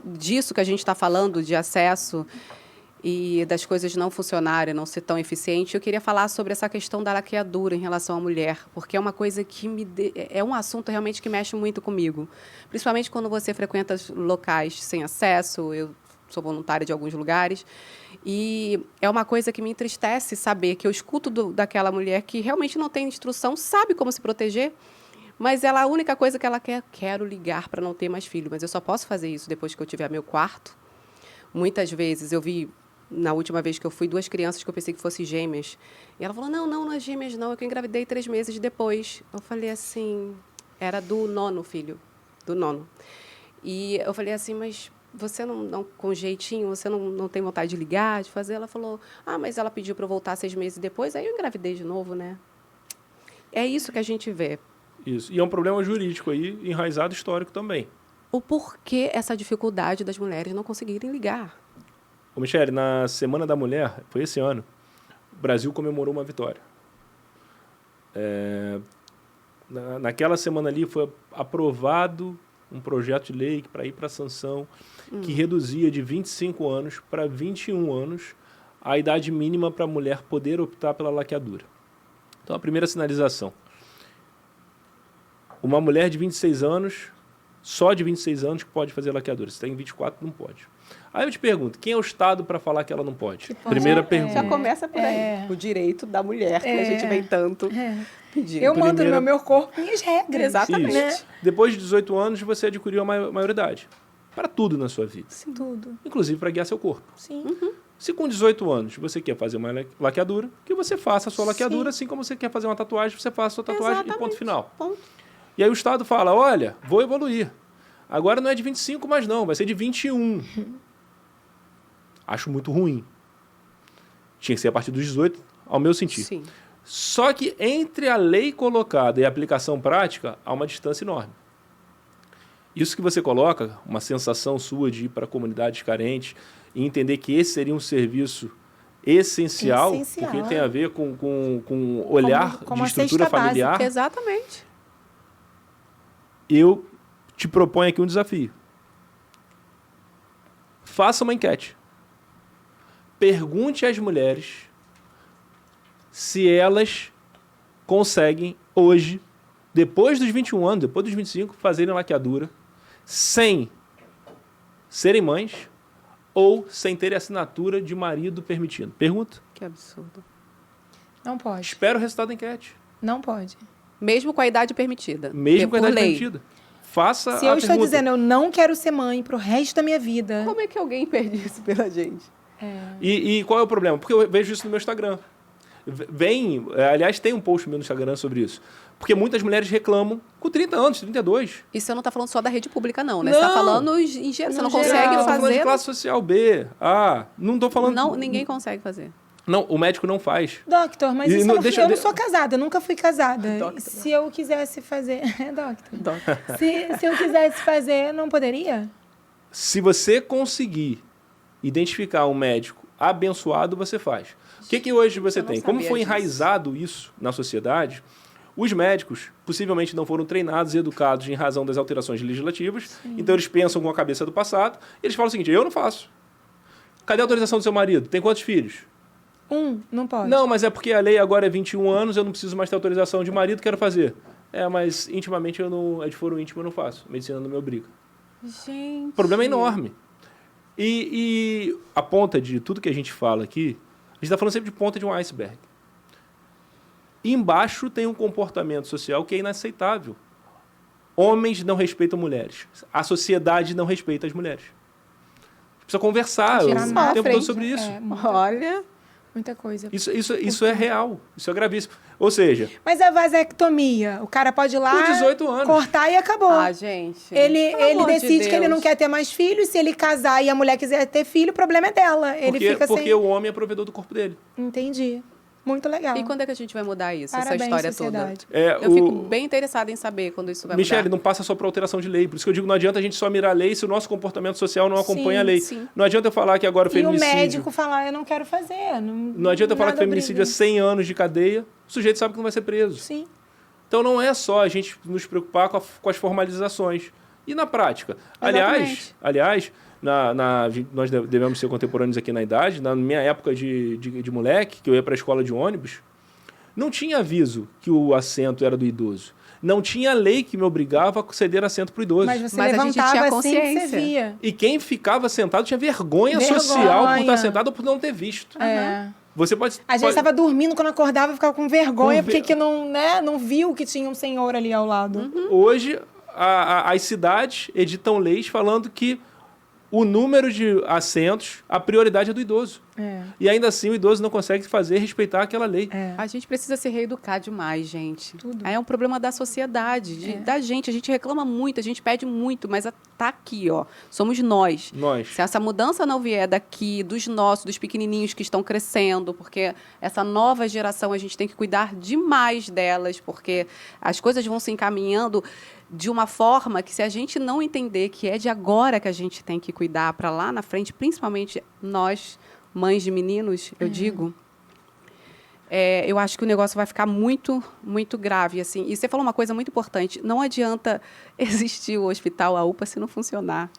disso que a gente está falando, de acesso e das coisas não funcionarem, não ser tão eficiente, eu queria falar sobre essa questão da laqueadura em relação à mulher, porque é uma coisa que é um assunto realmente que mexe muito comigo, principalmente quando você frequenta locais sem acesso. Eu sou voluntária de alguns lugares e é uma coisa que me entristece saber que eu escuto daquela mulher que realmente não tem instrução, sabe como se proteger, mas a única coisa que ela quero ligar para não ter mais filho, mas eu só posso fazer isso depois que eu tiver meu quarto. Muitas vezes eu vi, na última vez que eu fui, 2 crianças que eu pensei que fossem gêmeas. E ela falou, não é gêmeas, não. É que eu engravidei 3 meses depois. Eu falei assim, era do 9º filho, do 9º. E eu falei assim, mas você não com jeitinho, você não tem vontade de ligar, de fazer? Ela falou, mas ela pediu para eu voltar 6 meses depois, aí eu engravidei de novo, né? É isso que a gente vê. Isso. E é um problema jurídico aí, enraizado histórico também. O porquê essa dificuldade das mulheres não conseguirem ligar? Ô, Michele, na Semana da Mulher, foi esse ano, o Brasil comemorou uma vitória. Naquela semana ali foi aprovado um projeto de lei para ir para a sanção que reduzia de 25 anos para 21 anos a idade mínima para a mulher poder optar pela laqueadura. Então, a primeira sinalização. Uma mulher de 26 anos, só de 26 anos, que pode fazer laqueadura. Se tem 24, não pode. Aí eu te pergunto, quem é o Estado para falar que ela não pode? Primeira pergunta. Já começa por aí. O direito da mulher, que a gente vem tanto pedindo. Eu mando no meu corpo minhas regras. Exatamente. Isso. Depois de 18 anos, você adquiriu a maioridade. Para tudo na sua vida. Sim, tudo. Inclusive para guiar seu corpo. Sim. Se com 18 anos você quer fazer uma laqueadura, que você faça a sua laqueadura, assim como você quer fazer uma tatuagem, você faça a sua tatuagem. Exatamente. E ponto final. Ponto. E aí o Estado fala, olha, vou evoluir. Agora não é de 25 mais não, vai ser de 21. Acho muito ruim. Tinha que ser a partir dos 18, ao meu sentir. Sim. Só que entre a lei colocada e a aplicação prática, há uma distância enorme. Isso que você coloca, uma sensação sua de ir para comunidades carentes e entender que esse seria um serviço essencial. Porque tem a ver com olhar como de estrutura familiar. Básica. Exatamente. Eu te proponho aqui um desafio. Faça uma enquete. Pergunte às mulheres se elas conseguem hoje, depois dos 21 anos, depois dos 25, fazerem laqueadura sem serem mães ou sem terem assinatura de marido permitindo. Pergunta. Que absurdo. Não pode. Espera o resultado da enquete. Não pode. Mesmo com a idade permitida. Mesmo com a idade permitida. Faça a pergunta. Se eu estou dizendo, eu não quero ser mãe pro resto da minha vida. Como é que alguém perde isso pela gente? E qual é o problema? Porque eu vejo isso no meu Instagram. Aliás, tem um post meu no Instagram sobre isso. Porque muitas mulheres reclamam com 30 anos, 32. E você não está falando só da rede pública, não, né? Você está falando em geral. Você não consegue fazer. Estou falando de classe social B. Não estou falando... Não, ninguém consegue fazer. Não, o médico não faz. Doctor, mas isso eu não sou casada, eu nunca fui casada. Se eu quisesse fazer... Doctor. Se eu quisesse fazer, não poderia? Se você conseguir identificar um médico abençoado, você faz. O que hoje você tem? Como foi enraizado isso na sociedade, os médicos possivelmente não foram treinados e educados em razão das alterações legislativas. Sim. Então eles pensam com a cabeça do passado e eles falam o seguinte, eu não faço. Cadê a autorização do seu marido? Tem quantos filhos? Não pode. Não, mas é porque a lei agora é 21 anos, eu não preciso mais ter autorização de marido, quero fazer. Mas intimamente de foro íntimo eu não faço. A medicina não me obriga. Gente. O problema é enorme. E a ponta de tudo que a gente fala aqui, a gente está falando sempre de ponta de um iceberg. E embaixo tem um comportamento social que é inaceitável. Homens não respeitam mulheres. A sociedade não respeita as mulheres. Precisa conversar o tempo todo sobre isso. Olha... Muita coisa. Isso é real. Isso é gravíssimo. Ou seja... Mas a vasectomia, o cara pode ir lá... Com 18 anos. Cortar e acabou. Gente. Ele decide que ele não quer ter mais filhos. Se ele casar e a mulher quiser ter filho, o problema é dela. Porque o homem é provedor do corpo dele. Entendi. Muito legal. E quando é que a gente vai mudar isso, Parabéns, essa história sociedade. toda? Eu fico bem interessada em saber quando isso vai Michele, mudar. não passa só para alteração de lei. Por isso que eu digo, não adianta a gente só mirar a lei se o nosso comportamento social não acompanha a lei. Sim. Não adianta eu falar que agora o feminicídio... E o médico falar, eu não quero fazer. Não adianta eu falar que o feminicídio é 100 anos de cadeia. O sujeito sabe que não vai ser preso. Sim. Então não é só a gente nos preocupar com as formalizações. E na prática? Aliás, nós devemos ser contemporâneos aqui na idade, na minha época de moleque, que eu ia para a escola de ônibus, não tinha aviso que o assento era do idoso. Não tinha lei que me obrigava a ceder assento para o idoso. Mas você levantava assim que você via. E quem ficava sentado tinha vergonha social por estar sentado ou por não ter visto. Você pode... A gente estava dormindo, quando acordava, ficava com vergonha, porque não viu que tinha um senhor ali ao lado. Hoje, as cidades editam leis falando que o número de assentos, a prioridade é do idoso. E ainda assim o idoso não consegue respeitar aquela lei. A gente precisa se reeducar demais, gente. Tudo. É um problema da sociedade, da gente. A gente reclama muito, a gente pede muito, mas tá aqui, ó. Somos nós. Se essa mudança não vier daqui, dos nossos, dos pequenininhos que estão crescendo, porque essa nova geração a gente tem que cuidar demais delas, porque as coisas vão se encaminhando de uma forma que, se a gente não entender que é de agora que a gente tem que cuidar para lá na frente, principalmente nós, mães de meninos, eu digo, eu acho que o negócio vai ficar muito, muito grave. Assim. E você falou uma coisa muito importante, não adianta existir o hospital, a UPA, se não funcionar.